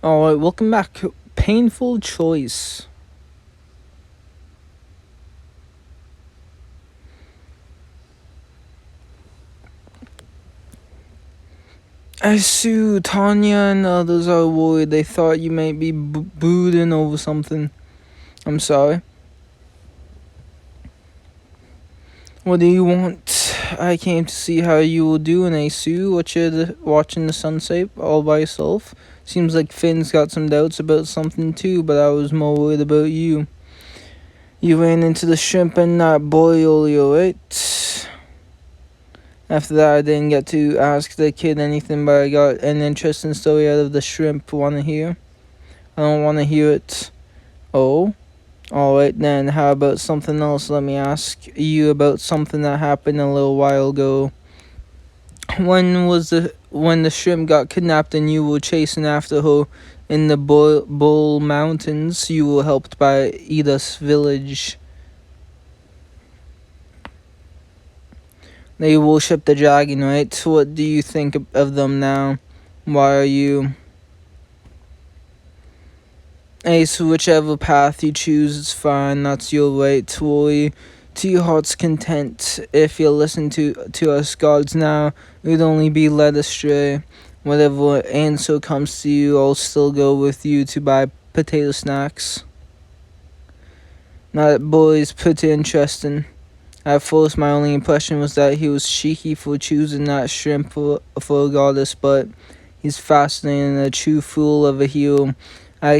Alright, welcome back. Painful choice. I Sue, Tanya, and others are worried. They thought you might be brooding over something. I'm sorry. What do you want? I came to see how you were doing, Sue. Watching the sunset all by yourself? Seems like Finn's got some doubts about something too, but I was more worried about you. You ran into the shrimp and that boy earlier, right? After that, I didn't get to ask the kid anything, but I got an interesting story out of the shrimp. Wanna hear? I don't wanna hear it. Oh? Alright then, how about something else? Let me ask you about something that happened a little while ago. When the shrimp got kidnapped and you were chasing after her in the Bull Mountains, you were helped by Edith's village. They worship the dragon, right? What do you think of them now? Why are you... Ace, whichever path you choose is fine. That's your right to worry to your heart's content. If you listen to us gods now, we'd only be led astray. Whatever answer comes to you, I'll still go with you to buy potato snacks. That boy's pretty interesting. At first, my only impression was that he was cheeky for choosing that shrimp for a goddess, but he's fascinating and a true fool of a hero. A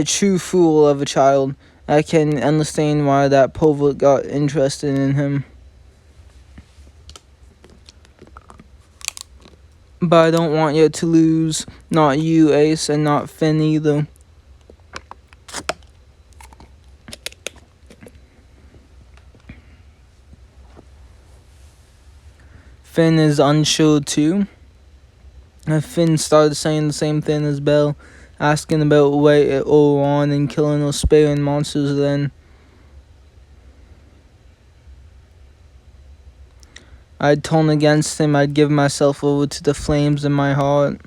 true fool of a child. I can understand why that pervert got interested in him. But I don't want you to lose. Not you, Ace, and not Finn either. Finn is unsure too. And Finn started saying the same thing as Belle, asking about what it all on and killing or sparing monsters then. I'd turn against him. I'd give myself over to the flames in my heart.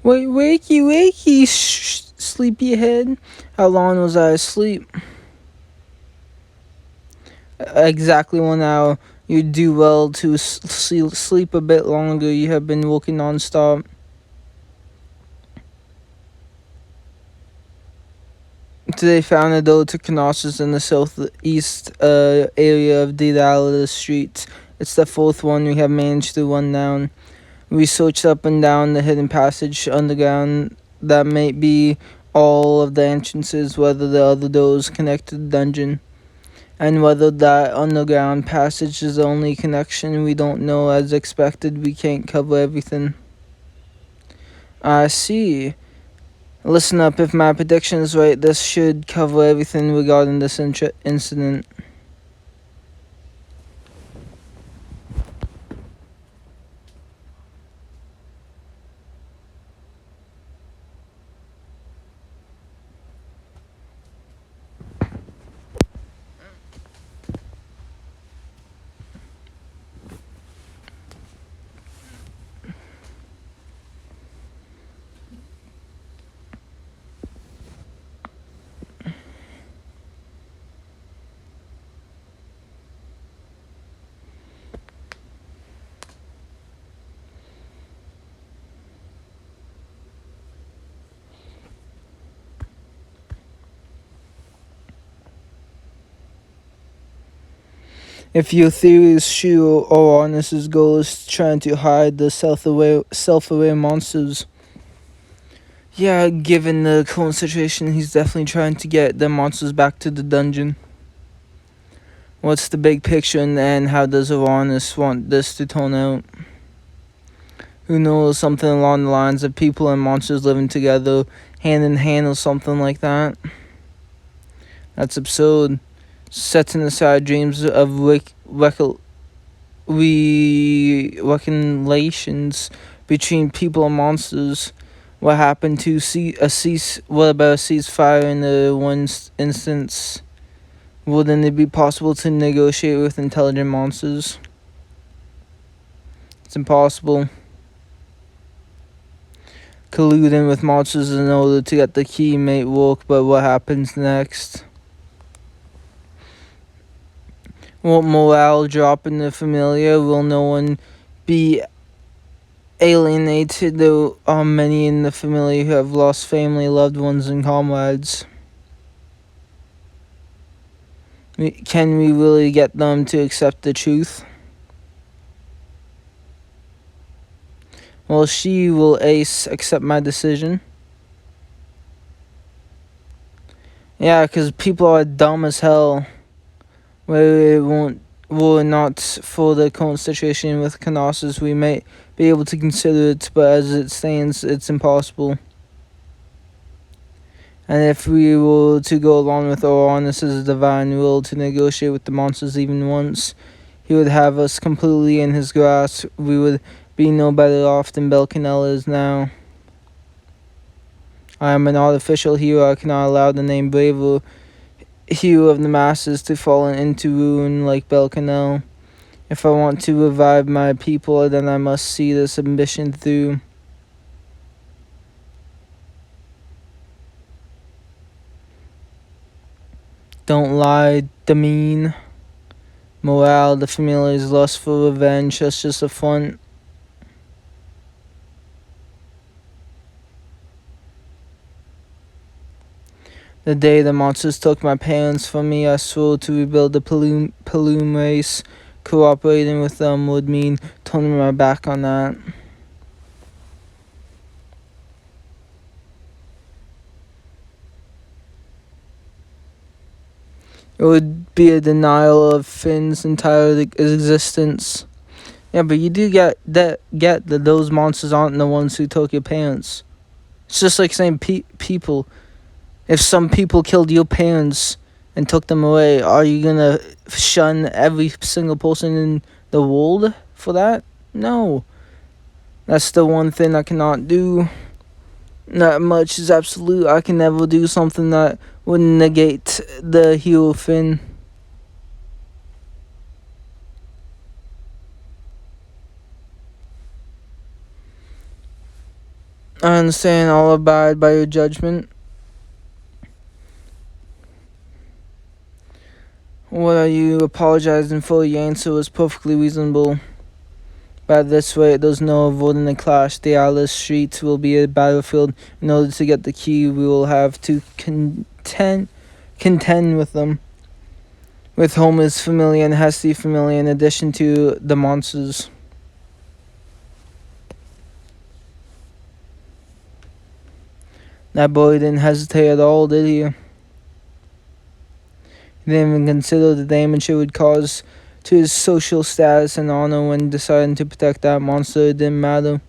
Wait, wakey, sleepyhead. How long was I asleep? Exactly 1 hour. You'd do well to sleep a bit longer. You have been working non-stop. Today found a door to Knossos in the southeast area of Daedalus Street. It's the fourth one we have managed to run down. We searched up and down the hidden passage underground. That might be all of the entrances, whether the other doors connect to the dungeon. And whether that underground passage is the only connection, we don't know. As expected, we can't cover everything. I see. Listen up, if my prediction is right, this should cover everything regarding this incident. If your theory is true, or Arnis's goal is trying to hide the self-aware monsters. Yeah, given the current situation, he's definitely trying to get the monsters back to the dungeon. What's the big picture, and how does Arnis want this to turn out? Who knows, something along the lines of people and monsters living together, hand in hand or something like that. That's absurd. Setting aside dreams of relations between people and monsters. What happened to what about a ceasefire in the one instance? Wouldn't it be possible to negotiate with intelligent monsters? It's impossible. Colluding with monsters in order to get the key may work, but what happens next? Won't morale drop in the Familia? Will no one be alienated? There are many in the Familia who have lost family, loved ones, and comrades. Can we really get them to accept the truth? Well, she will accept my decision. Yeah, because people are dumb as hell. Were not for the current situation with Knossos, we may be able to consider it, but as it stands, it's impossible. And if we were to go along with Uranus' divine will to negotiate with the monsters even once, he would have us completely in his grasp. We would be no better off than Belcanella is now. I am an artificial hero. I cannot allow the name Braver, hero of the masses, to fall into ruin like Belcanel. If I want to revive my people, then I must see this ambition through. Don't lie, demean. Morale, the Familia's lust for revenge, that's just a front. The day the monsters took my parents from me, I swore to rebuild the Plume race. Cooperating with them would mean turning my back on that. It would be a denial of Finn's entire existence. Yeah, but you do get that those monsters aren't the ones who took your parents. It's just like saying people. If some people killed your parents and took them away, are you gonna shun every single person in the world for that? No. That's the one thing I cannot do. Not much is absolute. I can never do something that would negate the hero Finn. I understand. I'll abide by your judgment. What are you apologizing for? Your answer was perfectly reasonable. By this way, there's no avoiding a clash. The Alice streets will be a battlefield. In order to get the key, we will have to contend with them. With Homer's Familia and Hesty Familia, in addition to the monsters. That boy didn't hesitate at all, did he? He didn't even consider the damage it would cause to his social status and honor when deciding to protect that monster. It didn't matter.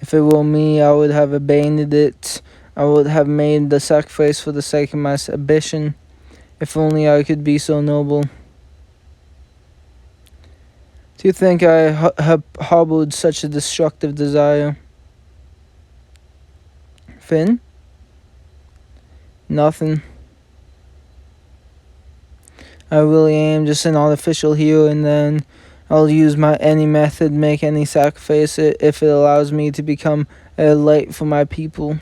If it were me, I would have abandoned it. I would have made the sacrifice for the sake of my ambition. If only I could be so noble. Do you think I harbored such a destructive desire? Finn? Nothing. I really am just an artificial hero, and then I'll use any method, make any sacrifice if it allows me to become a light for my people.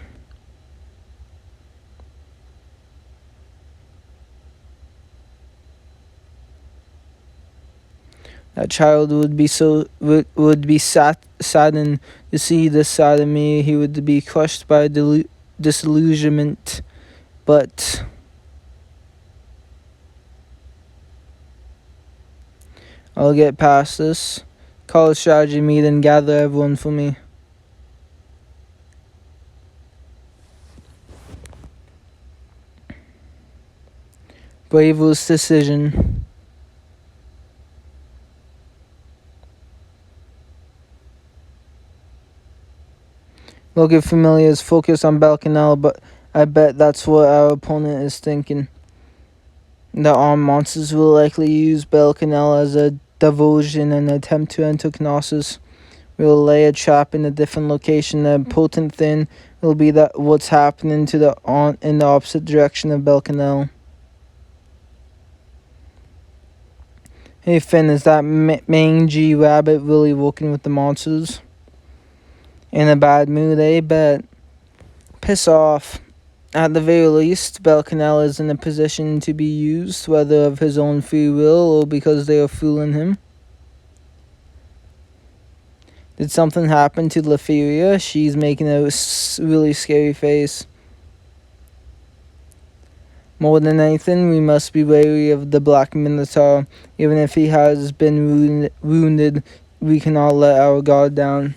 That child would be saddened to see this side of me. He would be crushed by disillusionment, but I'll get past this. Call a strategy meet and gather everyone for me. Bravest decision. Loki Familia is focused on Balcanel, but I bet that's what our opponent is thinking. The armed monsters will likely use Belcanel as a diversion and attempt to enter Knossos. We will lay a trap in a different location. The potent thing will be that what's happening to the on in the opposite direction of Belcanel. Hey Finn, is that mangy rabbit really working with the monsters? In a bad mood, eh? Bet. Piss off. At the very least, Belcanel is in a position to be used, whether of his own free will or because they are fooling him. Did something happen to Leferia? She's making a really scary face. More than anything, we must be wary of the Black Minotaur. Even if he has been wounded, we cannot let our guard down.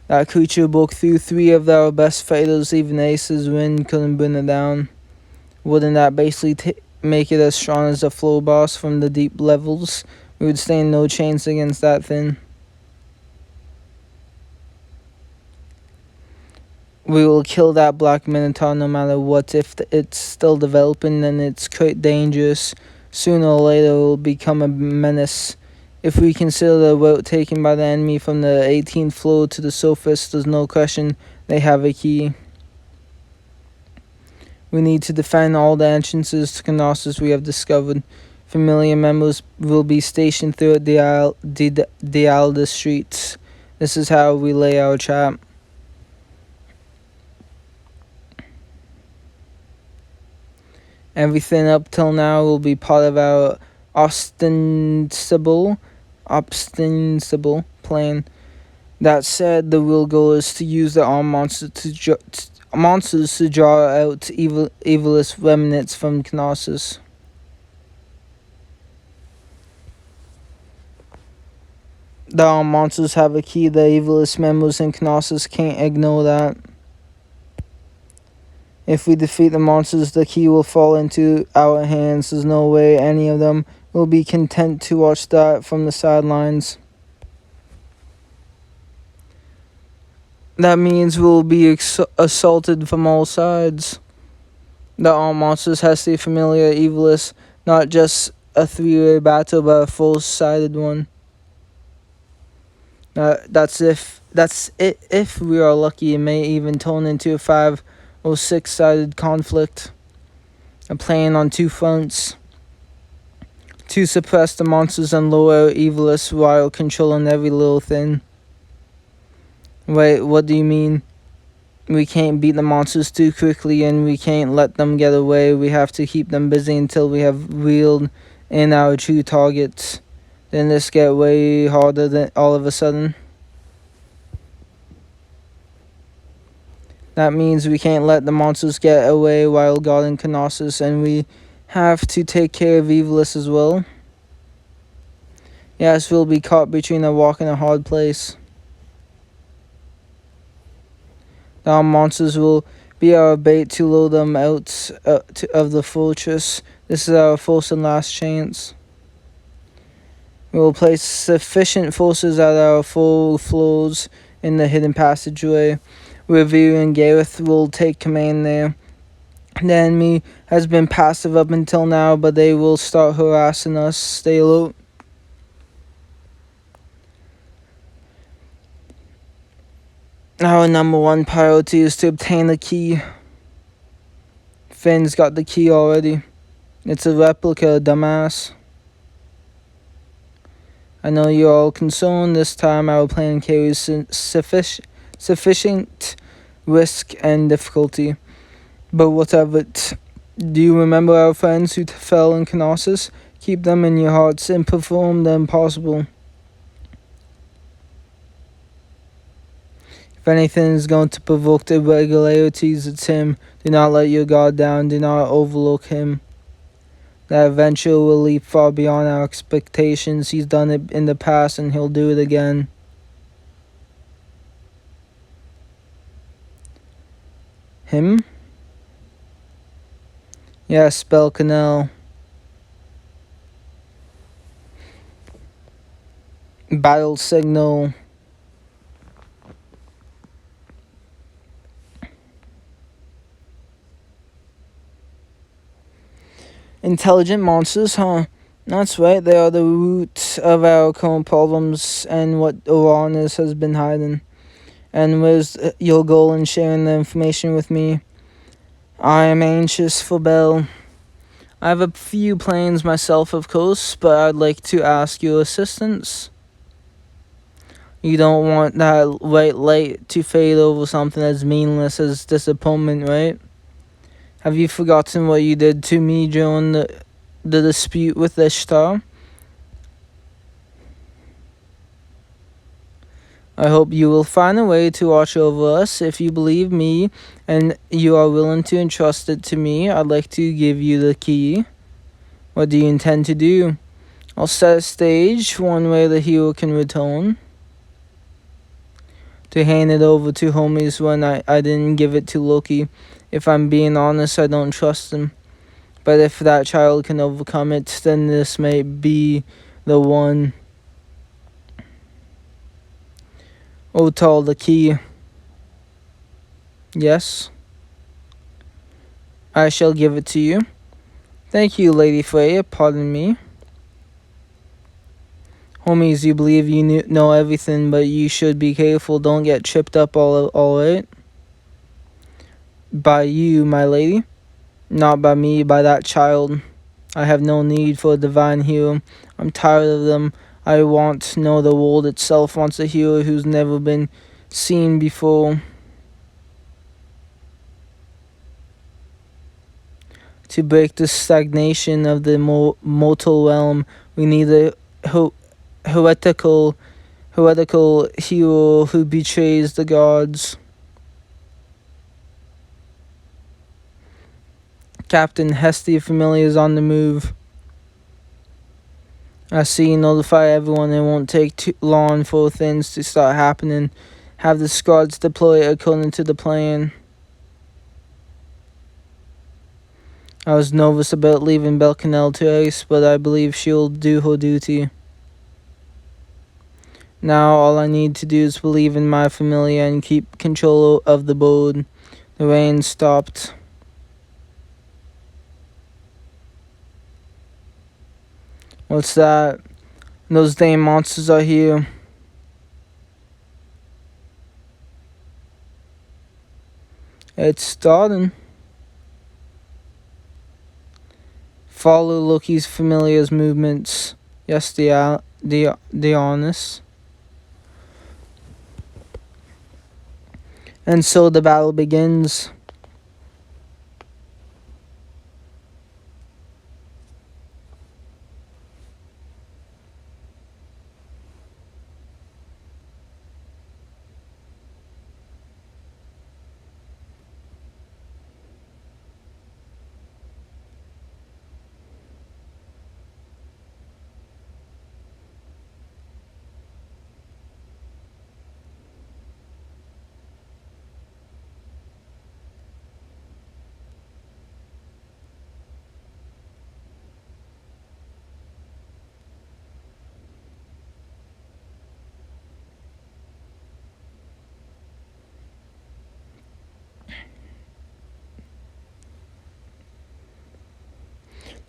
That creature broke through 3 of our best fighters. Even Ace's wind couldn't bring it down. Wouldn't that basically make it as strong as the floor boss from the deep levels? We would stand no chance against that thing. We will kill that Black Minotaur no matter what. If it's still developing, then it's quite dangerous. Sooner or later, it will become a menace. If we consider the route taken by the enemy from the 18th floor to the surface, there's no question they have a key. We need to defend all the entrances to Knossos we have discovered. Familia members will be stationed throughout the Alda streets. This is how we lay our trap. Everything up till now will be part of our ostensible plan. That said, the real goal is to use the armed monsters to draw out evilest remnants from Knossos. The armed monsters have a key. The evilest members in Knossos can't ignore that. If we defeat the monsters, the key will fall into our hands. There's no way any of them will be content to watch that from the sidelines. That means we'll be assaulted from all sides. The armed monsters has the familiar evilest, not just a 3-way battle, but a 4-sided one. That's it. If we are lucky, it may even turn into a 5 or 6-sided conflict. A plan on 2 fronts. To suppress the monsters and lower our evilest while controlling every little thing. Wait, what do you mean? We can't beat the monsters too quickly and we can't let them get away. We have to keep them busy until we have reeled in our true targets. Then this get way harder than all of a sudden. That means we can't let the monsters get away while guarding Knossos, and we have to take care of Evilus as well. Yes, we'll be caught between a rock and a hard place. Our monsters will be our bait to lure them out of the fortress. This is our first and last chance. We will place sufficient forces at our 4 floors in the hidden passageway. Revere and Gareth will take command there. The enemy has been passive up until now, but they will start harassing us. Stay alert. Our number 1 priority is to obtain the key. Finn's got the key already. It's a replica, dumbass. I know you're all concerned. This time our plan carries sufficient risk and difficulty. But what of it? Do you remember our friends who fell in Knossos? Keep them in your hearts and perform the impossible. If anything is going to provoke irregularities, it's him. Do not let your guard down. Do not overlook him. That adventure will leap far beyond our expectations. He's done it in the past and he'll do it again. Him? Yes, Belcanel. Battle signal. Intelligent monsters, huh? That's right, they are the root of our current problems and what Uranus has been hiding. And where's your goal in sharing the information with me? I am anxious for Belle. I have a few plans myself, of course, but I'd like to ask your assistance. You don't want that white light to fade over something as meaningless as disappointment, right? Have you forgotten what you did to me during the dispute with Ishtar? I hope you will find a way to watch over us. If you believe me and you are willing to entrust it to me, I'd like to give you the key. What do you intend to do? I'll set a stage, one way the hero can return. To hand it over to homies when I didn't give it to Loki. If I'm being honest, I don't trust him. But if that child can overcome it, then this may be the one. Otal, the key. Yes? I shall give it to you. Thank you, Lady Freya, pardon me. Homies, you believe you know everything, but you should be careful. Don't get tripped up, all right? By you, my lady. Not by me, by that child. I have no need for a divine hero. I'm tired of them. I want to know the world itself wants a hero who's never been seen before. To break the stagnation of the mortal realm, we need a heretical hero who betrays the gods. Captain Hestia Familia is on the move. I see. Notify everyone. It won't take too long for things to start happening. Have the squads deploy according to the plan. I was nervous about leaving Belcanel to Ace, but I believe she'll do her duty. Now all I need to do is believe in my Familia and keep control of the board. The rain stopped. What's that? Those damn monsters are here. It's starting. Follow Loki's Familia's movements. Yes, the honest. And so the battle begins.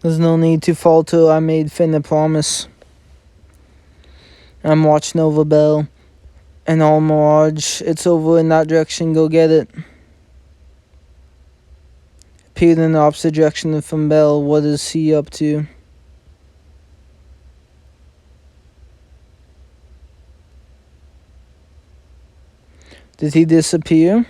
There's no need to falter. I made Finn a promise. I'm watching over Belle and all Mirage. It's over in that direction. Go get it. Appeared in the opposite direction from Belle. What is he up to? Did he disappear?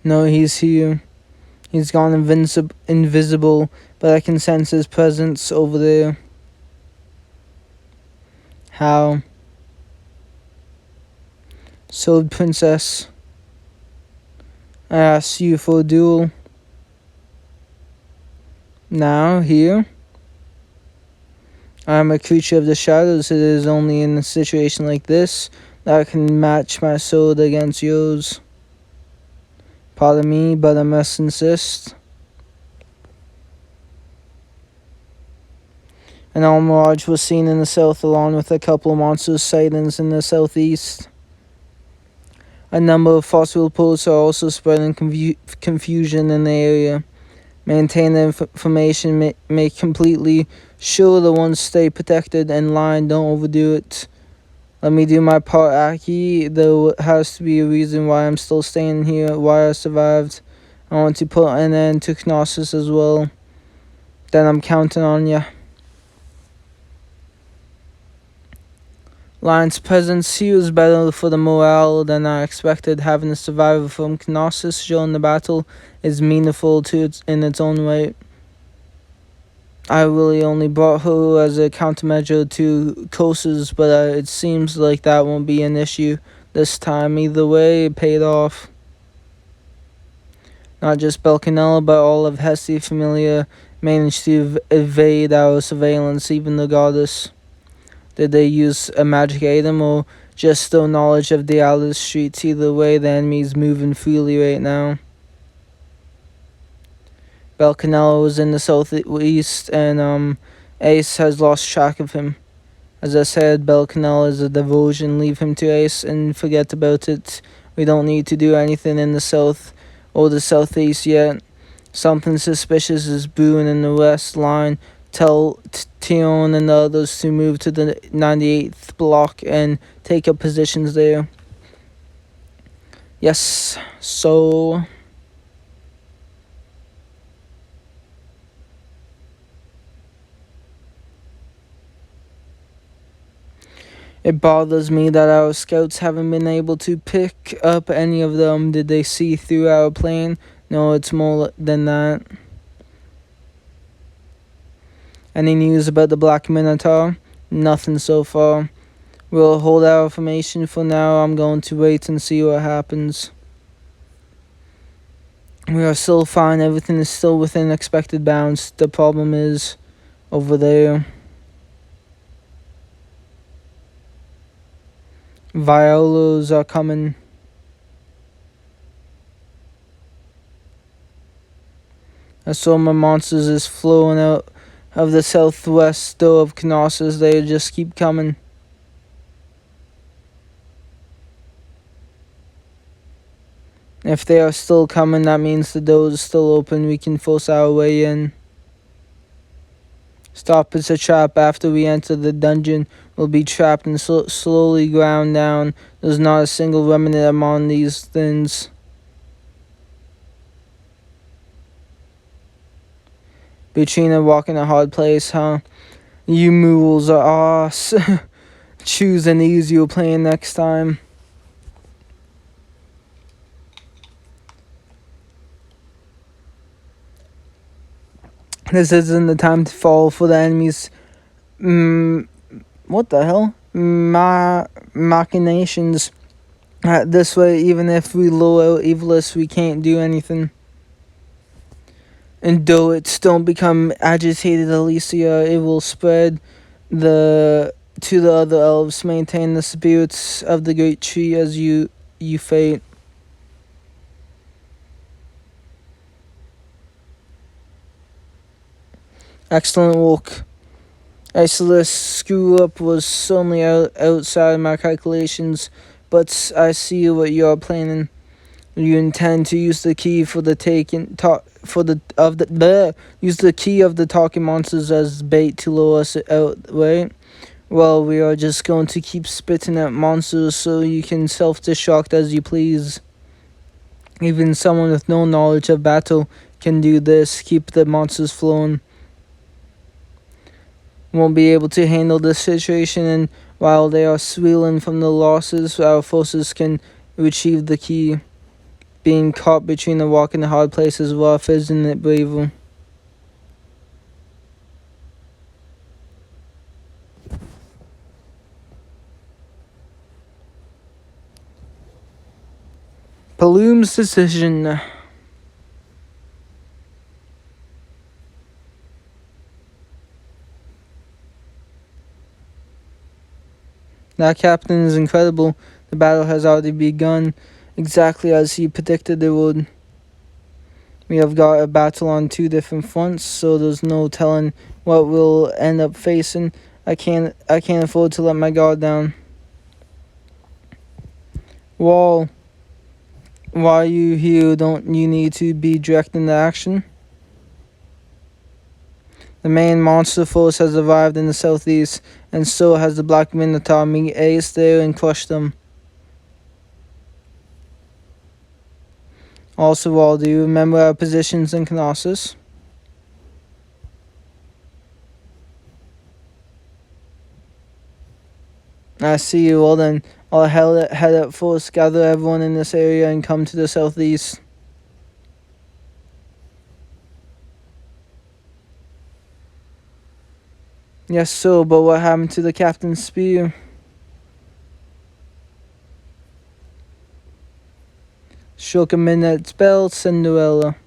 No, he's here. He's gone invisible, but I can sense his presence over there. How? Sword Princess. I asked you for a duel. Now, here? I am a creature of the shadows. It is only in a situation like this that I can match my sword against yours. Pardon me, but I must insist. An Mirage was seen in the south along with a couple of monster sightings in the southeast. A number of fossil reports are also spreading confusion in the area. Maintain the information, make completely sure the ones stay protected and line, don't overdo it. Let me do my part, Aki. There has to be a reason why I'm still staying here, why I survived. I want to put an end to Knossos as well. Then I'm counting on ya. Lion's presence here was better for the morale than I expected. Having a survivor from Knossos join the battle is meaningful in its own way. I really only brought her as a countermeasure to Kosas, but it seems like that won't be an issue this time. Either way, it paid off. Not just Belcanella, but all of Hesse Familia managed to evade our surveillance, even the goddess. Did they use a magic item or just still knowledge of the outer streets? Either way, the enemy's moving freely right now. Belcanella was in the southeast, and Ace has lost track of him. As I said, Belcanella is a devotion. Leave him to Ace and forget about it. We don't need to do anything in the south or the southeast yet. Something suspicious is brewing in the west line. Tell Tion and the others to move to the 98th block and take up positions there. Yes, so... It bothers me that our scouts haven't been able to pick up any of them. Did they see through our plane? No, it's more than that. Any news about the Black Minotaur? Nothing so far. We'll hold our information for now. I'm going to wait and see what happens. We are still fine. Everything is still within expected bounds. The problem is over there. Violas are coming. A swarm of monsters is flowing out of the southwest door of Knossos. They just keep coming. If they are still coming, that means the door is still open. We can force our way in. Stop, it's a trap. After we enter the dungeon, we'll be trapped and slowly ground down. There's not a single remnant among these things. Butrina walking a hard place, huh? You mules are ass. Choose an easier plan next time. This isn't the time to fall for the enemy's... what the hell? Machinations. This way, even if we lure out Evilus, we can't do anything. And though it's don't become agitated, Alicia, it will spread to the other elves. Maintain the spirits of the great tree as you fate. Excellent work. Isolus screw up was certainly outside my calculations, but I see what you are planning. You intend to use the key for the use the key of the talking monsters as bait to lure us out, right? Well, we are just going to keep spitting at monsters so you can self-destruct as you please. Even someone with no knowledge of battle can do this. Keep the monsters flowing. Won't be able to handle this situation, and while they are squealing from the losses, our forces can retrieve the key. Being caught between the rock and the hard place is rough, isn't it, braver? Paloom's decision. That captain is incredible. The battle has already begun, exactly as he predicted it would. We have got a battle on two different fronts, so there's no telling what we'll end up facing. I can't afford to let my guard down. Wall. Why are you here? Don't you need to be direct into action? The main monster force has arrived in the southeast, and so has the Black Minotaur. Meet Ace there and crush them. Also, all do you remember our positions in Knossos? I see you. Well then, I'll head up first, gather everyone in this area, and come to the southeast. Yes, sir, but what happened to the captain's spear? Shook a midnight bell, Cinderella.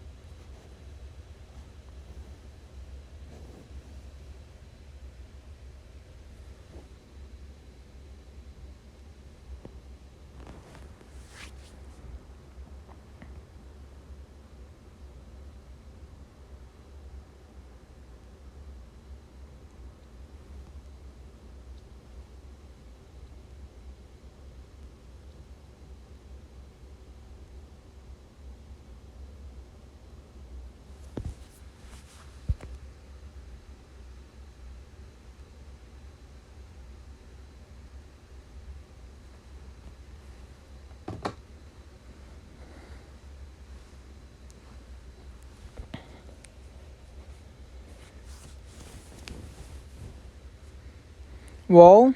Well,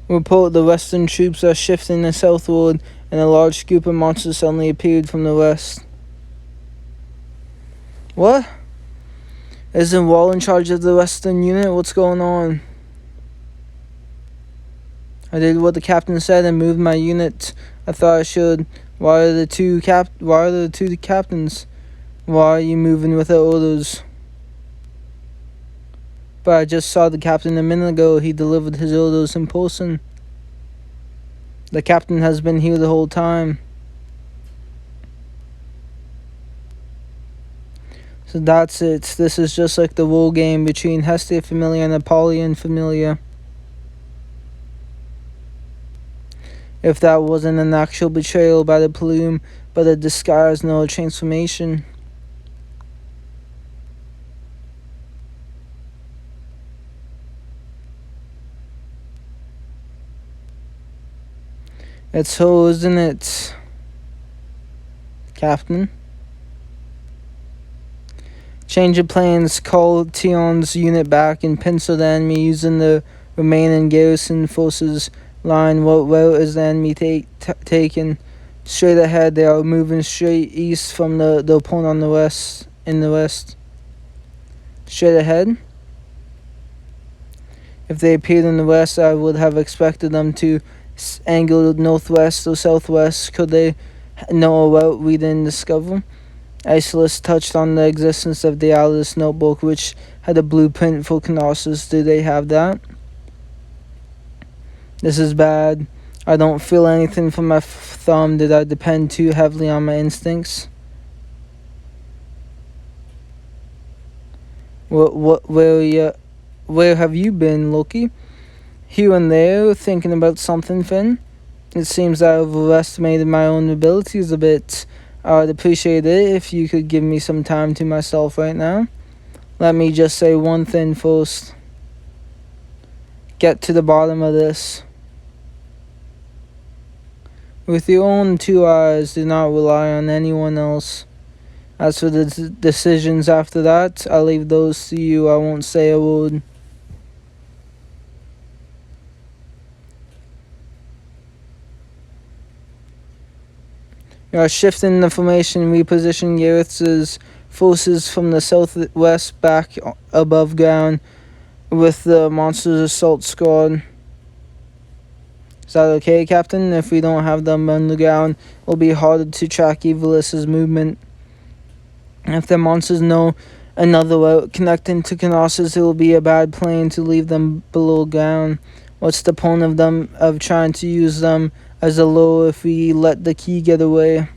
report the western troops are shifting southward, and a large group of monsters suddenly appeared from the west. What? Isn't Wall in charge of the western unit? What's going on? I did what the captain said and moved my unit. I thought I should. Why are the two captains? Why are you moving without orders? But I just saw the captain a minute ago. He delivered his orders in person. The captain has been here the whole time. So that's it. This is just like the war game between Hestia Familia and Apollyon Familia. If that wasn't an actual betrayal by the plume, but a disguise, no transformation. It's so, isn't it, Captain? Change of plans, call Tion's unit back and pencil the enemy using the remaining garrison forces line. What route is the enemy taking? Straight ahead, they are moving straight east from the point on the west, in the west. Straight ahead? If they appeared in the west, I would have expected them to angle northwest or southwest. Could they know a route we didn't discover? Isolus touched on the existence of the Alice notebook, which had a blueprint for Knossos. Do they have that? This is bad. I don't feel anything from my thumb. Did I depend too heavily on my instincts? Where have you been, Loki? Here and there, thinking about something, Finn. It seems I overestimated my own abilities a bit. I'd appreciate it if you could give me some time to myself right now. Let me just say one thing first. Get to the bottom of this. With your own two eyes, do not rely on anyone else. As for the decisions after that, I'll leave those to you. I won't say a word. You are shifting the formation, repositioning Gareth's forces from the southwest back above ground with the monster's assault squad. Is that okay, Captain? If we don't have them underground, it'll be harder to track Evilus's movement. If the monsters know another route connecting to Knossos, it will be a bad plan to leave them below ground. What's the point of trying to use them as a lure if we let the key get away?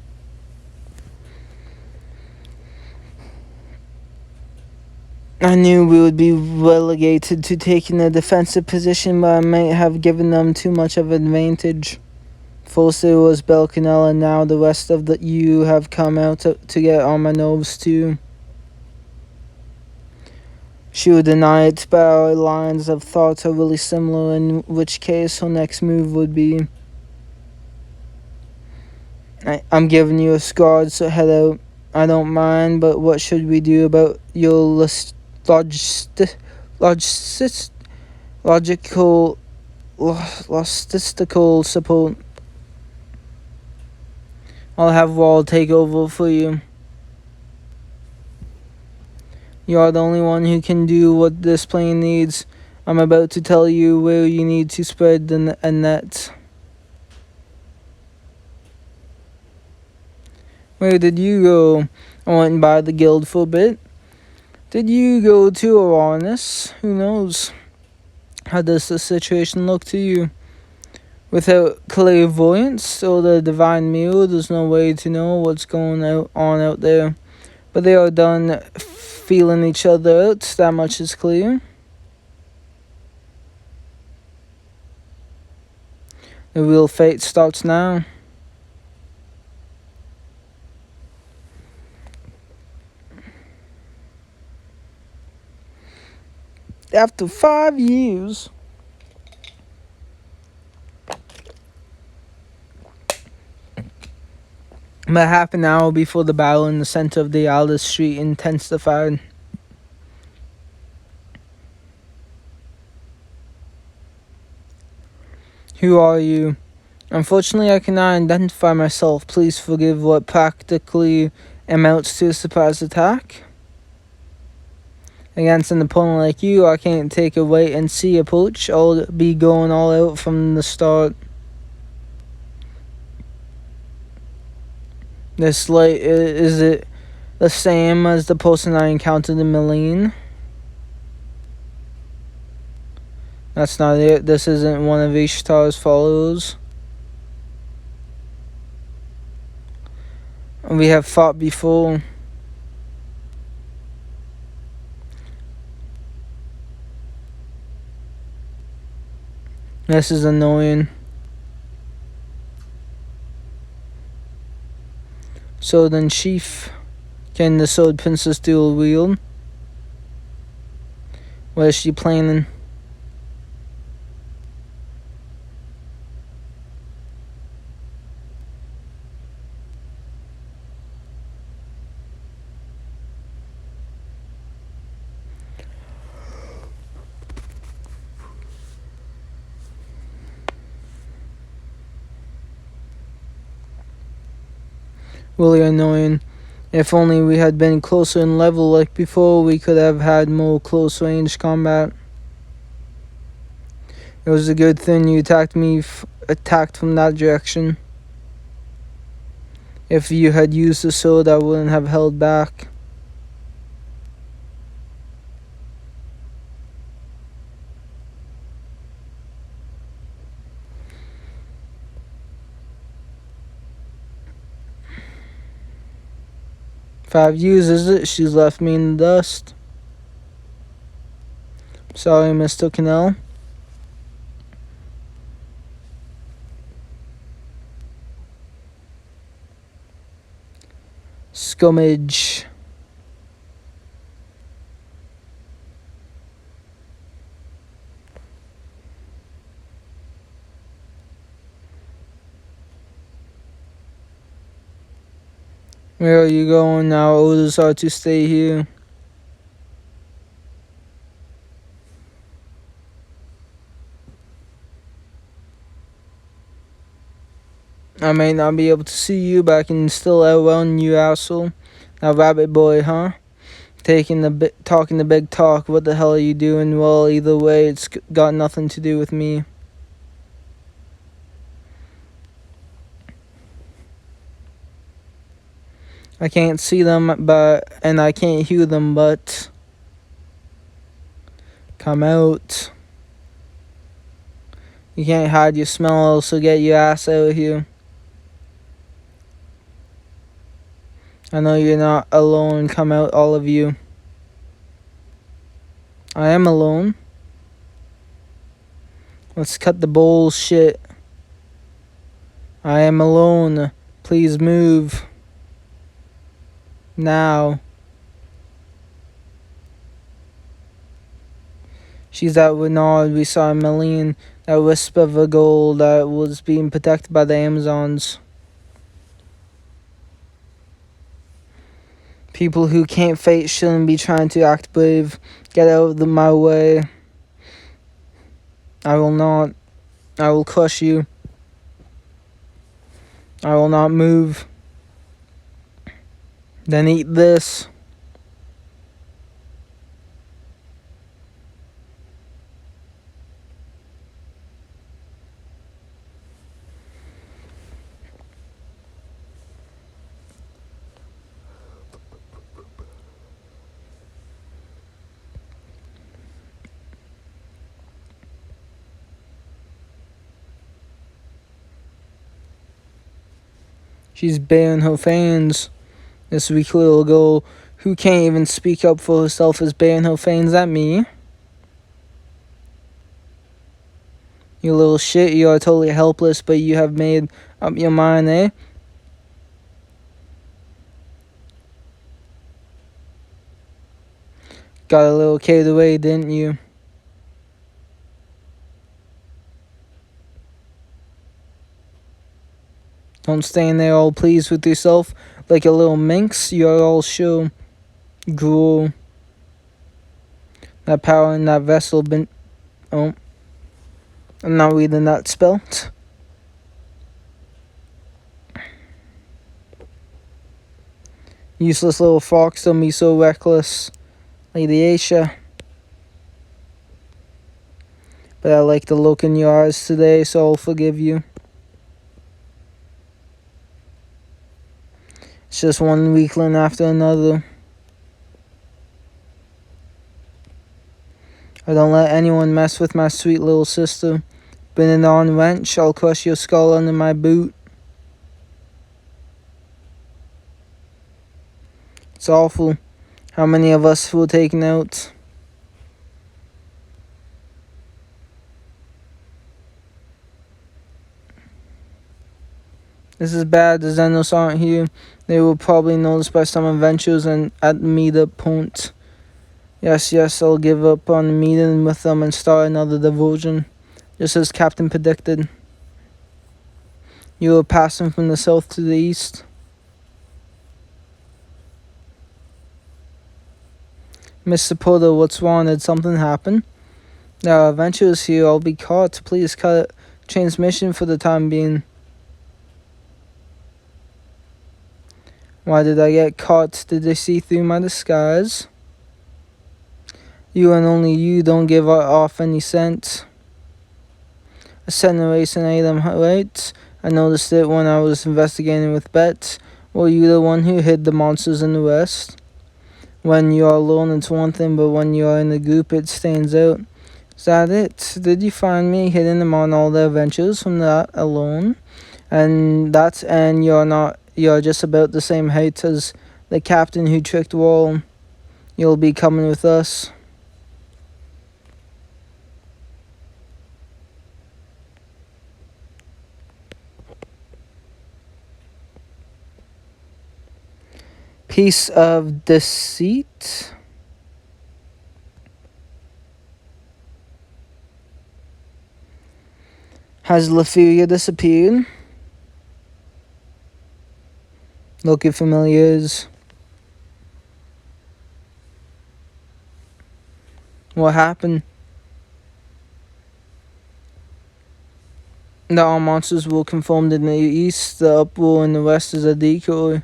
I knew we would be relegated to taking a defensive position, but I might have given them too much of an advantage. First it was Belcanel, and now the rest of you have come out to get on my nerves too. She would deny it, but our lines of thought are really similar, in which case her next move would be, I'm giving you a scar, so head out. I don't mind, but what should we do about your logistical logistical support? I'll have Wall take over for you. You are the only one who can do what this plane needs. I'm about to tell you where you need to spread a net. Where did you go? I went by the guild for a bit. Did you go to Uranus? Who knows? How does the situation look to you? Without clairvoyance or the divine mirror, there's no way to know what's going on out there. But they are done feeling each other out, that much is clear. The real fate starts now. After 5 years, about half an hour before the battle in the center of the Aldous Street intensified. Who are you? Unfortunately, I cannot identify myself. Please forgive what practically amounts to a surprise attack. Against an opponent like you, I can't take a wait-and-see approach. I'll be going all out from the start. This light, is it the same as the person I encountered in Milan? That's not it. This isn't one of Ishtar's followers. We have fought before. This is annoying. Sword and sheath. Can the sword princess dual wield? What is she planning? Really annoying. If only we had been closer in level like before, we could have had more close range combat. It was a good thing you attacked from that direction. If you had used the sword, I wouldn't have held back. Five uses it, she's left me in the dust. Sorry, Mr. Cannell. Scummage. Where are you going now? Orders are to stay here. I may not be able to see you, but I can still outrun you, asshole. Now, rabbit boy, huh? Talking the big talk. What the hell are you doing? Well, either way, it's got nothing to do with me. I can't see them, and I can't hear them, but come out. You can't hide your smell, so get your ass out of here. I know you're not alone. Come out, all of you. I am alone. Let's cut the bullshit. I am alone. Please move. Now. She's that Renard we saw in Million, that wisp of a gold that was being protected by the Amazons. People who can't fight shouldn't be trying to act brave. Get out of my way. I will not. I will crush you. I will not move. Then eat this. She's baring her fangs. This weak little girl who can't even speak up for herself is baring her fangs at me. You little shit, you are totally helpless, but you have made up your mind, eh? Got a little carried away, didn't you? Don't stand there all pleased with yourself like a little minx. You're all sure. Gruel. That power in that vessel been... Oh. I'm not reading that spell. Useless little fox, don't be so reckless. Lady Aisha. But I like the look in your eyes today, so I'll forgive you. It's just one weakling after another. I don't let anyone mess with my sweet little sister. Bring it on, wench. I'll crush your skull under my boot. It's awful. How many of us will take notes? This is bad. The Xenos aren't here. They will probably notice by some adventures and at the meetup point. Yes, I'll give up on the meeting with them and start another diversion. Just as Captain predicted. You are passing from the south to the east. Mr. Porter, what's wrong? Did something happen? There are adventurers here. I'll be caught. Please cut transmission for the time being. Why did I get caught? Did they see through my disguise? You and only you don't give off any scent. A scent erasing item, right? I noticed it when I was investigating with Bet. Were you the one who hid the monsters in the West? When you are alone, it's one thing, but when you are in a group, it stands out. Is that it? Did you find me hidden among all the adventures from that alone? And you're just about the same height as the captain who tricked Wall. You'll be coming with us. Piece of deceit. Has Familia disappeared? Loki familiars. What happened? The all monsters will conform in the east. The uproar in the west is a decoy.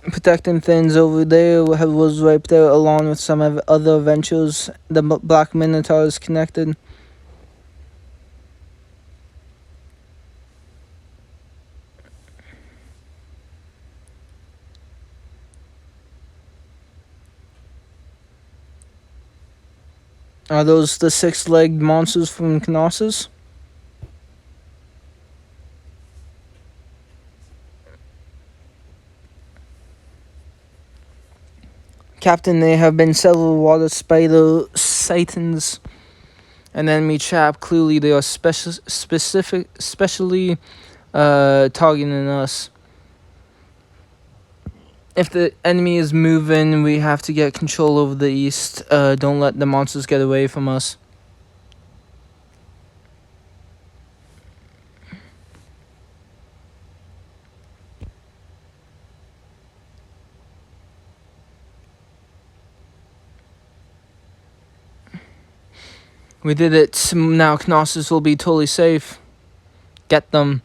Protecting things over there was wiped out along with some other adventures. The Black Minotaur is connected. Are those the six-legged monsters from Knossos? Captain, there have been several water spider sightings. An enemy trap. Clearly, they are specially targeting us. If the enemy is moving, we have to get control over the east. Don't let the monsters get away from us. We did it. Now Knossos will be totally safe. Get them.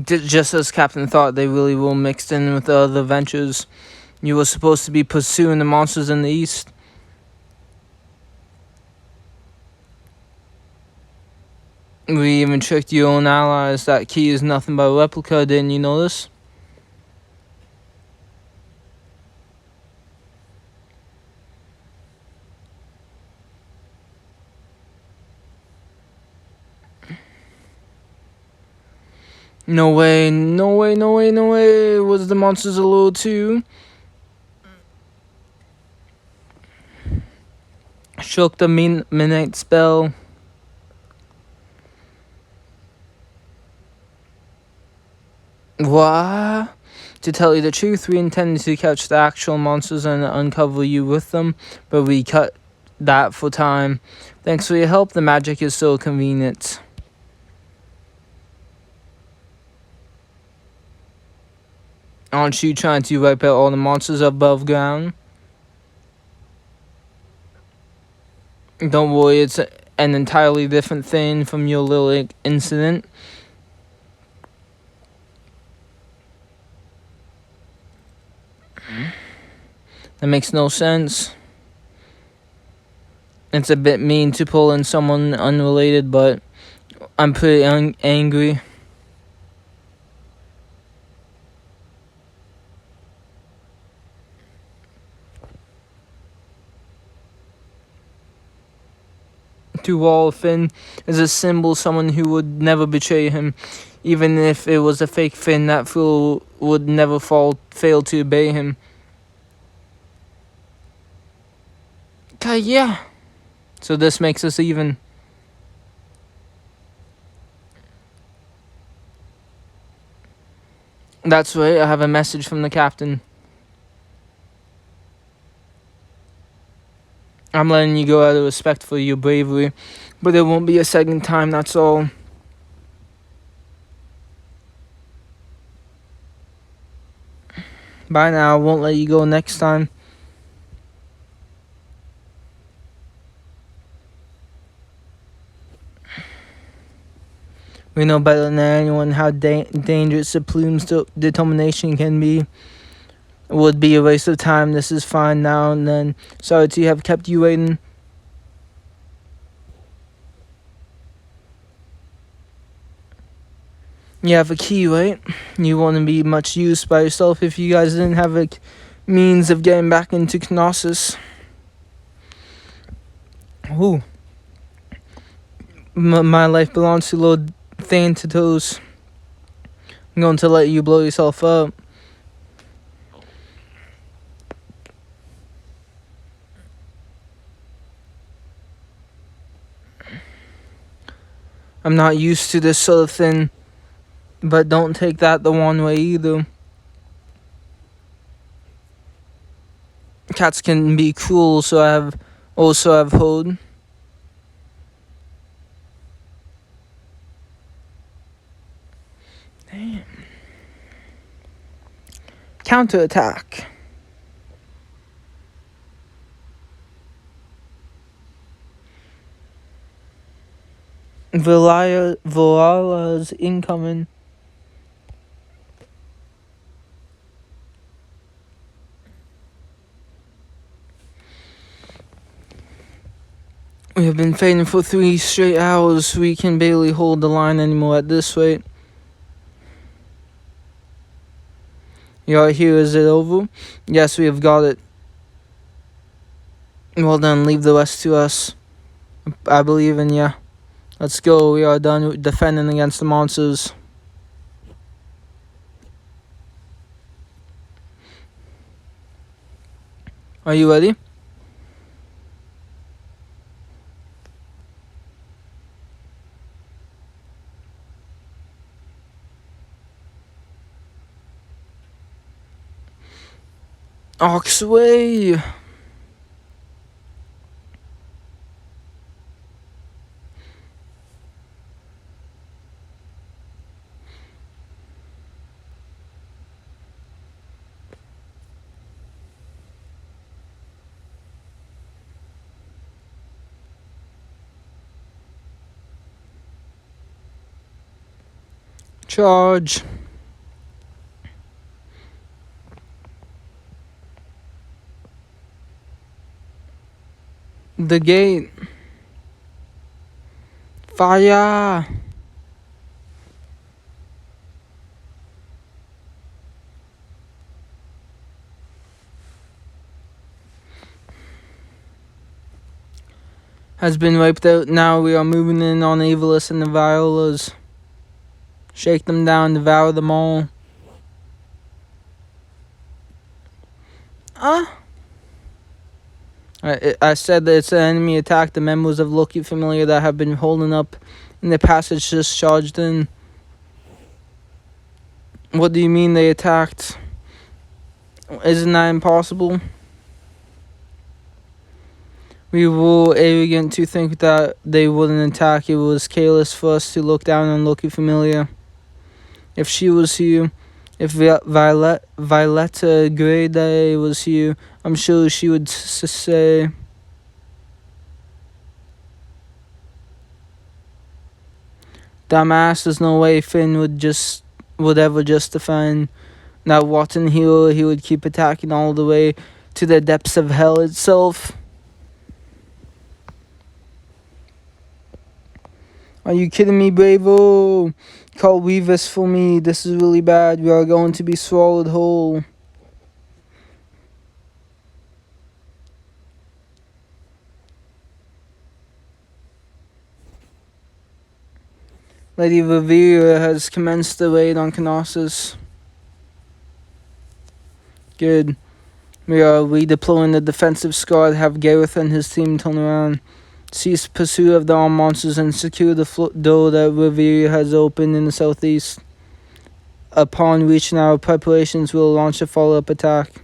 Just as Captain thought, they really will mixed in with the other ventures. You were supposed to be pursuing the monsters in the east. We even tricked your own allies. That key is nothing but a replica, didn't you notice? No way, no way, no way, no way. Was the monsters a little too? Shook the midnight spell. What? To tell you the truth, we intended to catch the actual monsters and uncover you with them, but we cut that for time. Thanks for your help, the magic is so convenient. Aren't you trying to wipe out all the monsters above ground? Don't worry, it's an entirely different thing from your little incident. That makes no sense. It's a bit mean to pull in someone unrelated, but I'm pretty angry. To Finn is a symbol, someone who would never betray him. Even if it was a fake Finn, that fool would never fail to obey him. Okay, yeah. So this makes us even. That's right, I have a message from the captain. I'm letting you go out of respect for your bravery, but there won't be a second time, that's all. Bye now, I won't let you go next time. We know better than anyone how dangerous the plume's determination can be. It would be a waste of time. This is fine now and then. Sorry to have kept you waiting. You have a key, right? You wouldn't be much use by yourself if you guys didn't have a means of getting back into Knossos. Ooh. My life belongs to Lord Thanatos. I'm going to let you blow yourself up. I'm not used to this sort of thing, but don't take that the one way either. Cats can be cruel, so I've heard. Damn. Counterattack. Valala's incoming. We have been fighting for 3 straight hours. We can barely hold the line anymore at this rate. Your here, is it over? Yes, we have got it. Well done, leave the rest to us. I believe in ya. Let's go, we are done defending against the monsters. Are you ready? Oxway! Charge! The gate! Fire! Has been wiped out. Now we are moving in on Avalus and the Violas. Shake them down, devour them all. I said that it's an enemy attack. The members of Loki Familia that have been holding up in the passage just charged in. What do you mean they attacked? Isn't that impossible? We were arrogant to think that they wouldn't attack. It was careless for us to look down on Loki Familia. If she was here, if Violetta Greyday was here, I'm sure she would say, "Dumbass, there's no way Finn would ever just defend." Now Watson here, he would keep attacking all the way to the depths of hell itself. Are you kidding me, Bravo? Call Weavis for me. This is really bad. We are going to be swallowed whole. Lady Revere has commenced the raid on Knossos. Good. We are redeploying the defensive squad. Have Gareth and his team turn around. Cease pursuit of the armed monsters and secure the door that Revere has opened in the southeast. Upon reaching our preparations, we'll launch a follow-up attack.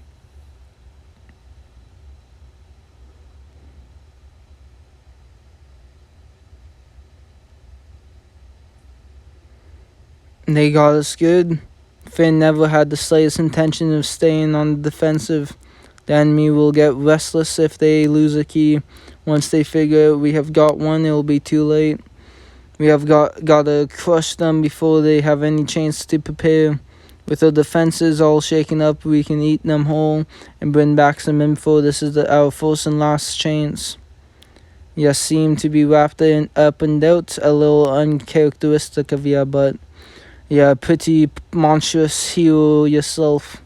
They got us good. Finn never had the slightest intention of staying on the defensive. The enemy will get restless if they lose a key. Once they figure we have got one, it will be too late. We have got to crush them before they have any chance to prepare. With our defenses all shaken up, we can eat them whole and bring back some info. This is our first and last chance. You seem to be wrapped up in doubt, a little uncharacteristic of you, but you're a pretty monstrous hero yourself.